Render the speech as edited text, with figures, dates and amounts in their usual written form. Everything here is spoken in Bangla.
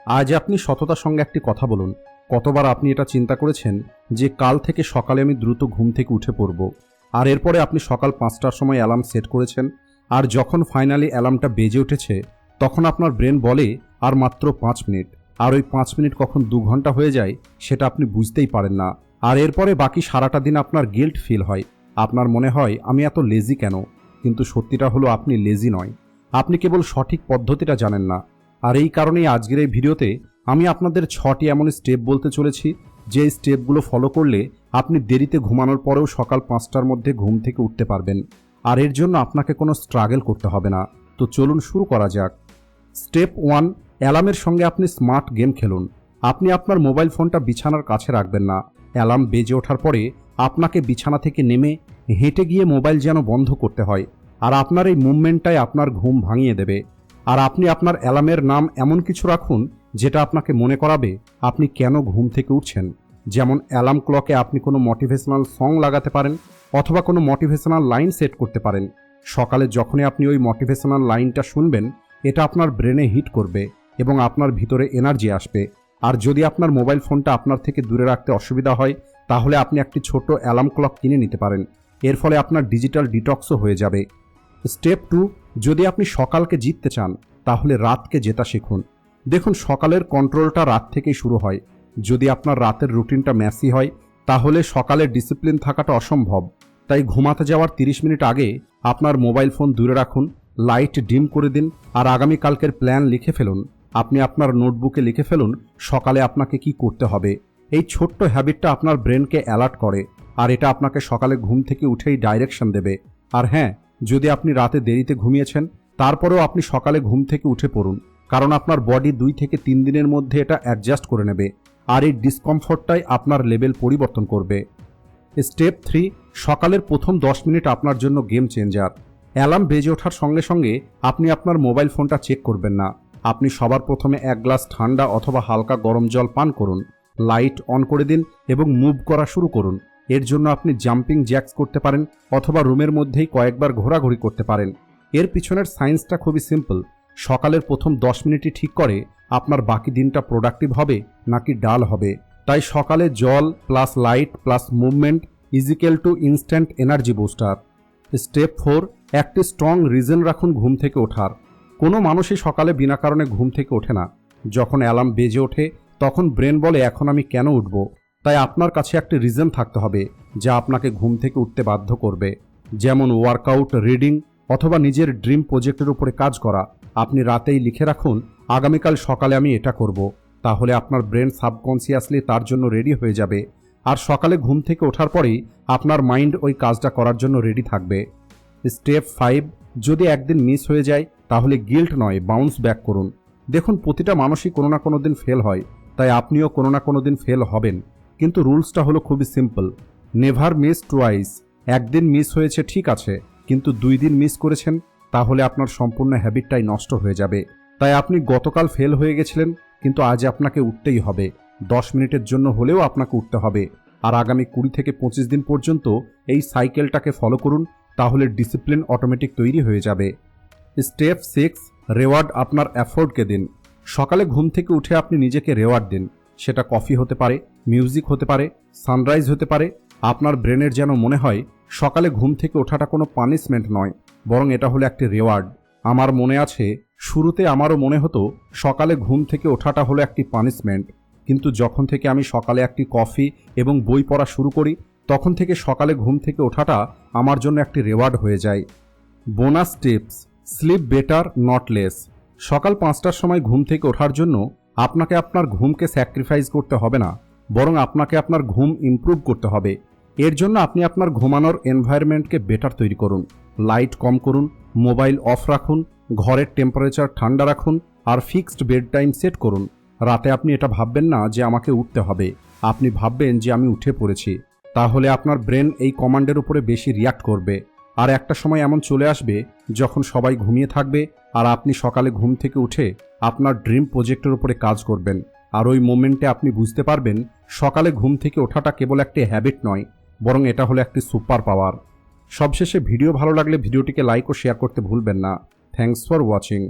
আজ আপনি সততার সঙ্গে একটি কথা বলুন। কতবার আপনি এটা চিন্তা করেছেন যে কাল থেকে সকালে আমি দ্রুত ঘুম থেকে উঠে পড়ব, আর এরপরে আপনি সকাল 5টার সময় অ্যালার্ম সেট করেছেন, আর যখন ফাইনালি অ্যালার্মটা বেজে উঠেছে তখন আপনার ব্রেন বলে আর মাত্র 5 মিনিট, আর ওই 5 মিনিট কখন 2 ঘন্টা হয়ে যায় সেটা আপনি বুঝতেই পারেন না। আর এরপরে বাকি সারাটা দিন আপনার গিল্ট ফিল হয়, আপনার মনে হয় আমি এত লেজি কেন। কিন্তু সত্যিটা হলো আপনি লেজি নয়, আপনি কেবল সঠিক পদ্ধতিটা জানেন না। আর এই কারণেই আজকের এই ভিডিওতে আমি আপনাদের 6টি এমন স্টেপ বলতে চলেছি যে স্টেপগুলো ফলো করলে আপনি দেরিতে ঘুমানোর পরেও সকাল 5টার মধ্যে ঘুম থেকে উঠতে পারবেন, আর এর জন্য আপনাকে কোনো স্ট্রাগল করতে হবে না। তো চলুন শুরু করা যাক। স্টেপ 1, অ্যালার্মের সঙ্গে আপনি স্মার্ট গেম খেলুন। আপনি আপনার মোবাইল ফোনটা বিছানার কাছে রাখবেন না। অ্যালার্ম বেজে ওঠার পরে আপনাকে বিছানা থেকে নেমে হেঁটে গিয়ে মোবাইল যেন বন্ধ করতে হয়, আর আপনার এই মুভমেন্টটাই আপনার ঘুম ভাঙিয়ে দেবে। আর আপনি আপনার অ্যালার্মের নাম এমন কিছু রাখুন যেটা আপনাকে মনে করাবে আপনি কেন ঘুম থেকে উঠছেন। যেমন অ্যালার্ম ক্লকে আপনি কোনো মোটিভেশনাল সং লাগাতে পারেন, অথবা কোনো মোটিভেশনাল লাইন সেট করতে পারেন। সকালে যখনই আপনি ওই মোটিভেশনাল লাইনটা শুনবেন, এটা আপনার ব্রেনে হিট করবে এবং আপনার ভিতরে এনার্জি আসবে। আর যদি আপনার মোবাইল ফোনটা আপনার থেকে দূরে রাখতে অসুবিধা হয়, তাহলে আপনি একটি ছোট অ্যালার্ম ক্লক কিনে নিতে পারেন। এর ফলে আপনার ডিজিটাল ডিটক্সও হয়ে যাবে। স্টেপ 2, যদি আপনি সকালকে জিততে চান তাহলে রাতকে জেতা শিখুন। দেখুন, সকালের কন্ট্রোলটা রাত থেকেই শুরু হয়। যদি আপনার রাতের রুটিনটা ম্যাসি হয় তাহলে সকালে ডিসিপ্লিন থাকাটা অসম্ভব। তাই ঘুমাতে যাওয়ার 30 মিনিট আগে আপনার মোবাইল ফোন দূরে রাখুন, লাইট ডিম করে দিন, আর আগামীকালকের প্ল্যান লিখে ফেলুন। আপনি আপনার নোটবুকে লিখে ফেলুন সকালে আপনাকে কি করতে হবে। এই ছোট্ট হ্যাবিটটা আপনার ব্রেনকে অ্যালার্ট করে, আর এটা আপনাকে সকালে ঘুম থেকে উঠেই ডাইরেকশন দেবে। আর হ্যাঁ, যদি আপনি রাতে দেরিতে ঘুমিয়েছেন তারপরেও আপনি সকালে ঘুম থেকে উঠে পড়ুন, কারণ আপনার বডি 2 থেকে 3 দিনের মধ্যে এটা অ্যাডজাস্ট করে নেবে, আর এই ডিসকমফোর্টটাই আপনার লেভেল পরিবর্তন করবে। স্টেপ 3, সকালের প্রথম 10 মিনিট আপনার জন্য গেম চেঞ্জার। অ্যালার্ম বেজে ওঠার সঙ্গে সঙ্গে আপনি আপনার মোবাইল ফোনটা চেক করবেন না। আপনি সবার প্রথমে 1 গ্লাস ঠান্ডা অথবা হালকা গরম জল পান করুন, লাইট অন করে দিন এবং মুভ করা শুরু করুন। এর জন্য আপনি জাম্পিং জ্যাক্স করতে পারেন অথবা রুমের মধ্যেই কয়েকবার ঘোরাঘুরি করতে পারেন। এর পিছনের সায়েন্সটা খুবই সিম্পল। সকালের প্রথম 10 মিনিটই ঠিক করে আপনার বাকি দিনটা প্রোডাক্টিভ হবে নাকি ডাল হবে। তাই সকালে জল plus light plus movement equal to instant energy booster. Step 4, একটি স্ট্রং রিজন রাখুন ঘুম থেকে ওঠার। কোনো মানুষই সকালে বিনা কারণে ঘুম থেকে ওঠে না। যখন অ্যালার্ম বেজে ওঠে তখন ব্রেন বলে এখন আমি কেন উঠব। তাই আপনার কাছে একটি রিজন থাকতে হবে যা আপনাকে ঘুম থেকে উঠতে বাধ্য করবে, যেমন ওয়ার্কআউট, রিডিং অথবা নিজের ড্রিম প্রজেক্টের উপরে কাজ করা। আপনি রাতেই লিখে রাখুন আগামীকাল সকালে আমি এটা করব, তাহলে আপনার ব্রেন সাবকনসিয়াসলি তার জন্য রেডি হয়ে যাবে, আর সকালে ঘুম থেকে ওঠার পরেই আপনার মাইন্ড ওই কাজটা করার জন্য রেডি থাকবে। স্টেপ 5, যদি একদিন মিস হয়ে যায় তাহলে গিল্ট নয়, বাউন্স ব্যাক করুন। দেখুন, প্রতিটা মানুষই কোনো না কোনো দিন ফেল হয়, তাই আপনিও কোনো না কোনো দিন ফেল হবেন, কিন্তু রুলসটা হলো খুবই সিম্পল। Never miss twice. একদিন মিস হয়েছে ঠিক আছে, কিন্তু 2 দিন মিস করেছেন তাহলে আপনার সম্পূর্ণ হ্যাবিটটাই নষ্ট হয়ে যাবে। তাই আপনি গতকাল ফেল হয়ে গেছিলেন, কিন্তু আজ আপনাকে উঠতেই হবে। 10 মিনিটের জন্য হলেও আপনাকে উঠতে হবে, আর আগামী 20 থেকে 25 দিন পর্যন্ত এই সাইকেলটাকে ফলো করুন, তাহলে ডিসিপ্লিন অটোমেটিক তৈরি হয়ে যাবে। স্টেপ 6, রেওয়ার্ড আপনার এফোর্টকে দিন। সকালে ঘুম থেকে উঠে আপনি নিজেকে রেওয়ার্ড দিন। সেটা কফি হতে পারে, মিউজিক হতে পারে, সানরাইজ হতে পারে। আপনার ব্রেনের যেন মনে হয় সকালে ঘুম থেকে ওঠাটা কোনো পানিশমেন্ট নয়, বরং এটা হলো একটি রেওয়ার্ড। আমার মনে আছে শুরুতে আমারও মনে হতো সকালে ঘুম থেকে ওঠাটা হলো একটি পানিশমেন্ট, কিন্তু যখন থেকে আমি সকালে একটি কফি এবং বই পড়া শুরু করি তখন থেকে সকালে ঘুম থেকে ওঠাটা আমার জন্য একটি রেওয়ার্ড হয়ে যায়। Bonus tips, sleep better not less. সকাল 5টার সময় ঘুম থেকে ওঠার জন্য আপনাকে আপনার ঘুমকে স্যাক্রিফাইস করতে হবে না, বরং আপনাকে আপনার ঘুম ইমপ্রুভ করতে হবে। এর জন্য আপনি আপনার ঘুমানোর এনভায়রনমেন্টকে বেটার তৈরি করুন, লাইট কম করুন, মোবাইল অফ রাখুন, ঘরের টেম্পারেচার ঠান্ডা রাখুন, আর ফিক্সড বেড টাইম সেট করুন। রাতে আপনি এটা ভাববেন না যে আমাকে উঠতে হবে, আপনি ভাববেন যে আমি উঠে পড়েছি। তাহলে আপনার ব্রেন এই কমান্ডের উপরে বেশি রিয়াক্ট করবে, আর একটা সময় এমন চলে আসবে যখন সবাই ঘুমিয়ে থাকবে আর আপনি সকালে ঘুম থেকে উঠে আপনার ড্রিম প্রজেক্টের উপরে কাজ করবেন। আর ওই মোমেন্টে আপনি বুঝতে পারবেন সকালে ঘুম থেকে ওঠাটা কেবল একটি হ্যাবিট নয়, বরং এটা হলো একটি সুপার পাওয়ার। সবশেষে ভিডিও ভালো লাগলে ভিডিওটিকে লাইক ও শেয়ার করতে ভুলবেন না। Thanks for watching.